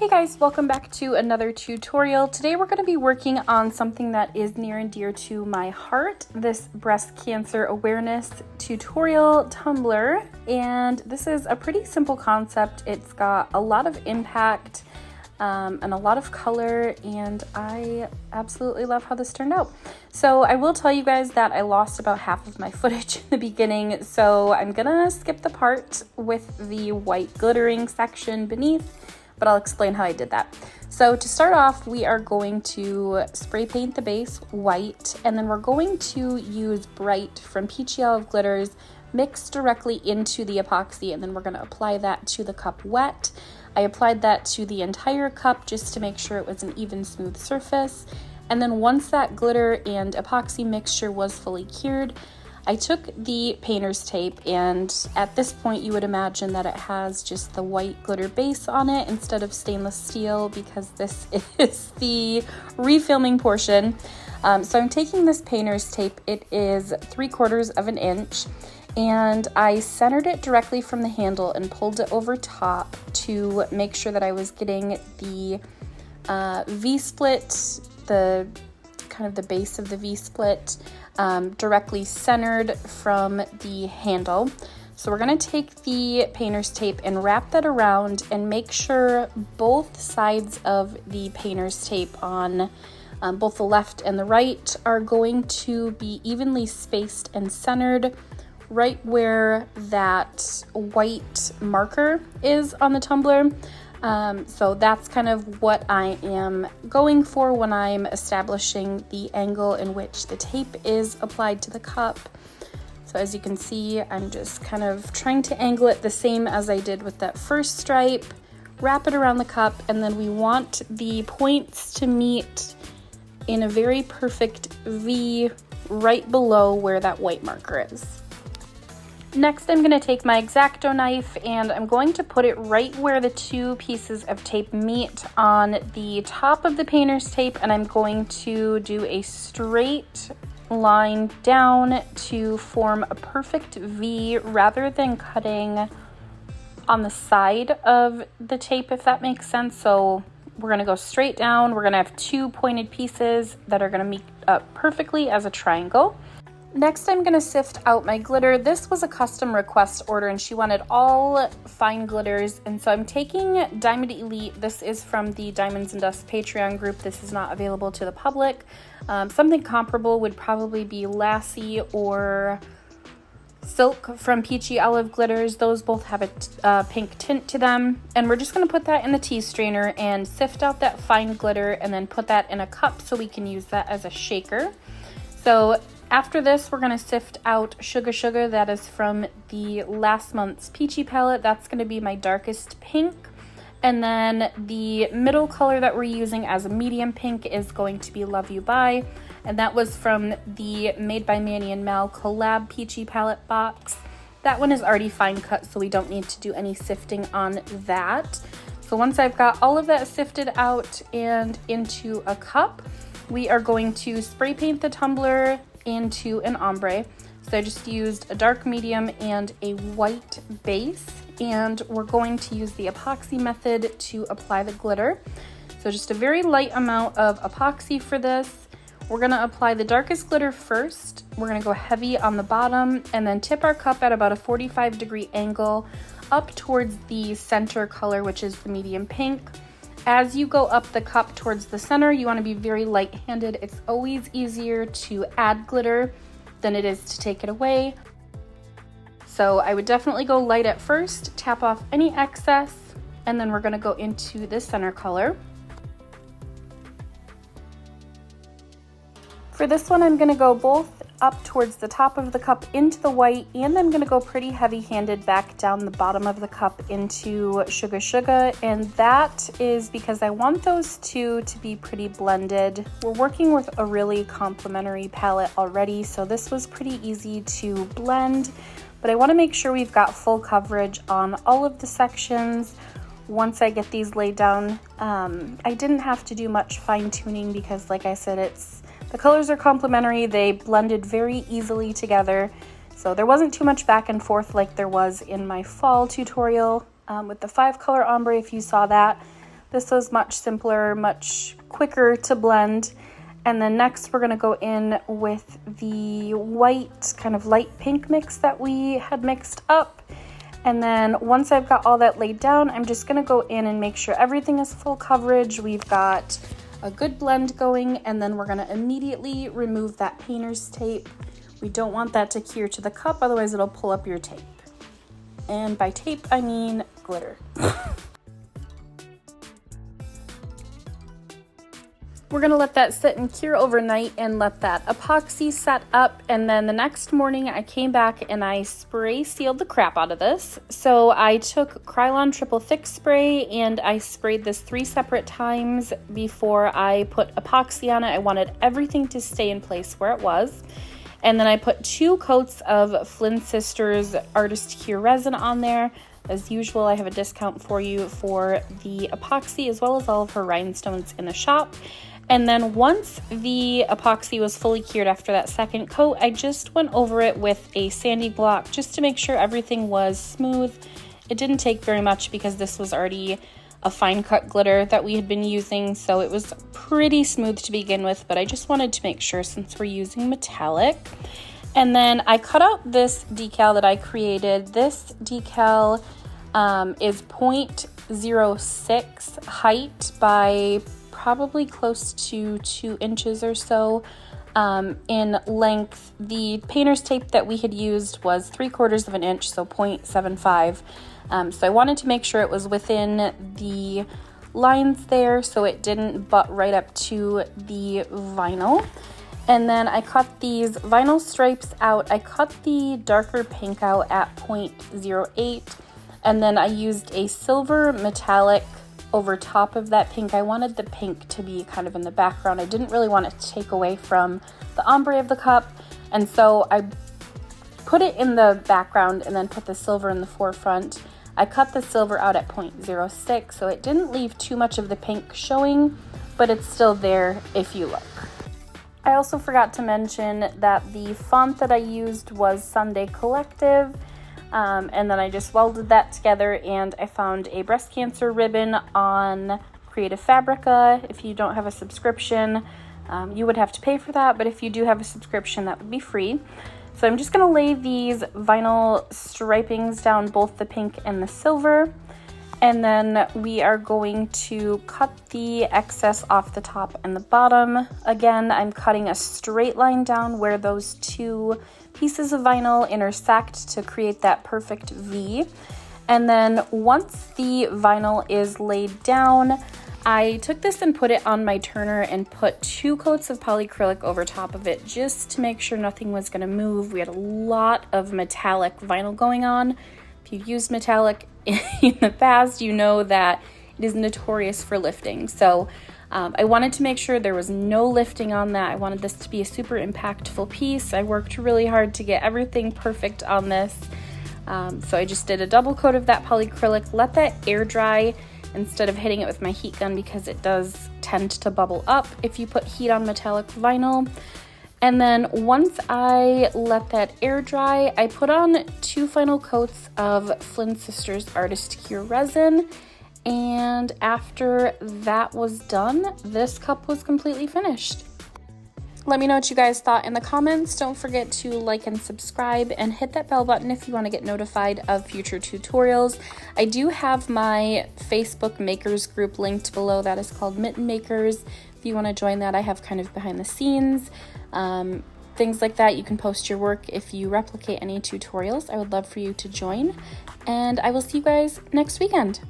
Hey guys, welcome back to another tutorial. Today we're going to be working on something that is near and dear to my heart, this breast cancer awareness tutorial tumbler. And this is a pretty simple concept. It's got a lot of impact and a lot of color, and I absolutely love how this turned out. So I will tell you guys that I lost about half of my footage in the beginning, so I'm gonna skip the part with the white glittering section beneath, but I'll explain how I did that. So to start off, we are going to spray paint the base white, and then we're going to use Brite from Peachy Olive Glitters mixed directly into the epoxy, and then we're gonna apply that to the cup wet. I applied that to the entire cup just to make sure it was an even, smooth surface. And then once that glitter and epoxy mixture was fully cured, I took the painter's tape, and at this point you would imagine that it has just the white glitter base on it instead of stainless steel, because this is the refilming portion. So I'm taking this painter's tape. It is 3/4 of an inch, and I centered it directly from the handle and pulled it over top to make sure that I was getting the V-split, the kind of the base of the V-split directly centered from the handle. So we're going to take the painter's tape and wrap that around and make sure both sides of the painter's tape on both the left and the right are going to be evenly spaced and centered right where that white marker is on the tumbler. So that's kind of what I am going for when I'm establishing the angle in which the tape is applied to the cup. So as you can see, I'm just kind of trying to angle it the same as I did with that first stripe, wrap it around the cup, and then we want the points to meet in a very perfect V right below where that white marker is. Next, I'm going to take my X-Acto knife and I'm going to put it right where the two pieces of tape meet on the top of the painter's tape, and I'm going to do a straight line down to form a perfect V rather than cutting on the side of the tape, if that makes sense. So we're going to go straight down. We're going to have two pointed pieces that are going to meet up perfectly as a triangle. Next, I'm going to sift out my glitter. This was a custom request order and she wanted all fine glitters. And so I'm taking Diamond Elite. This is from the Diamonds and Dust Patreon group. This is not available to the public. Something comparable would probably be Lassie or Silk from Peachy Olive Glitters. Those both have a pink tint to them. And we're just going to put that in the tea strainer and sift out that fine glitter and then put that in a cup so we can use that as a shaker. So after this, we're going to sift out Suga Suga. That is from the last month's Peachy palette. That's going to be my darkest pink. And then the middle color that we're using as a medium pink is going to be Love You Bye. And that was from the Made by Manny and Mal collab Peachy palette box. That one is already fine cut, so we don't need to do any sifting on that. So once I've got all of that sifted out and into a cup, we are going to spray paint the tumbler into an ombre. So I just used a dark medium and a white base, and we're going to use the epoxy method to apply the glitter. So just a very light amount of epoxy for this. We're going to apply the darkest glitter first. We're going to go heavy on the bottom and then tip our cup at about a 45-degree angle up towards the center color, which is the medium pink. As you go up the cup towards the center, you want to be very light-handed. It's always easier to add glitter than it is to take it away. So I would definitely go light at first, tap off any excess, and then we're going to go into the center color. For this one, I'm going to go both up towards the top of the cup into the white, and I'm going to go pretty heavy-handed back down the bottom of the cup into Suga Suga, and that is because I want those two to be pretty blended. We're working with a really complementary palette already, so this was pretty easy to blend, but I want to make sure we've got full coverage on all of the sections. Once I get these laid down, I didn't have to do much fine-tuning because, like I said, the colors are complementary. They blended very easily together. So there wasn't too much back and forth like there was in my fall tutorial with the 5-color ombre, if you saw that. This was much simpler, much quicker to blend. And then next we're gonna go in with the white, kind of light pink mix that we had mixed up. And then once I've got all that laid down, I'm just gonna go in and make sure everything is full coverage. We've got a good blend going, and then we're gonna immediately remove that painter's tape. We don't want that to cure to the cup, otherwise it'll pull up your tape. And by tape, I mean glitter. We're gonna let that sit and cure overnight and let that epoxy set up. And then the next morning I came back and I spray sealed the crap out of this. So I took Krylon Triple Thick Spray and I sprayed this 3 separate times before I put epoxy on it. I wanted everything to stay in place where it was. And then I put 2 coats of Flynn Sisters Artist Cure resin on there. As usual, I have a discount for you for the epoxy as well as all of her rhinestones in the shop. And then once the epoxy was fully cured after that second coat, I just went over it with a sanding block just to make sure everything was smooth. It didn't take very much because this was already a fine cut glitter that we had been using, so it was pretty smooth to begin with, but I just wanted to make sure since we're using metallic. And then I cut out this decal that I created. This decal is 0.06 height by probably close to 2 inches or so in length. The painter's tape that we had used was 3/4 of an inch, so 0.75. So I wanted to make sure it was within the lines there so it didn't butt right up to the vinyl. And then I cut these vinyl stripes out. I cut the darker pink out at 0.08, and then I used a silver metallic over top of that pink. I wanted the pink to be kind of in the background. I didn't really want it to take away from the ombre of the cup, and so I put it in the background and then put the silver in the forefront. I cut the silver out at 0.06, so it didn't leave too much of the pink showing, but it's still there if you look. I also forgot to mention that the font that I used was Sunday Collective. And then I just welded that together, and I found a breast cancer ribbon on Creative Fabrica. If you don't have a subscription, you would have to pay for that, but if you do have a subscription, that would be free. So I'm just going to lay these vinyl stripings down, both the pink and the silver, and then we are going to cut the excess off the top and the bottom. Again, I'm cutting a straight line down where those 2 pieces of vinyl intersect to create that perfect V. And then once the vinyl is laid down, I took this and put it on my turner and put 2 coats of polyacrylic over top of it just to make sure nothing was going to move. We had a lot of metallic vinyl going on. If you've used metallic in the past, you know that it is notorious for lifting. So I wanted to make sure there was no lifting on that. I wanted this to be a super impactful piece. I worked really hard to get everything perfect on this. So I just did a double coat of that polyacrylic, let that air dry instead of hitting it with my heat gun because it does tend to bubble up if you put heat on metallic vinyl. And then once I let that air dry, I put on 2 final coats of Flynn Sisters Artist Cure resin. And after that was done, this cup was completely finished. Let me know what you guys thought in the comments. Don't forget to like and subscribe and hit that bell button if you want to get notified of future tutorials. I do have my Facebook makers group linked below. That is called Mitten Makers. If you want to join that, I have kind of behind the scenes, things like that. You can post your work if you replicate any tutorials. I would love for you to join, and I will see you guys next weekend.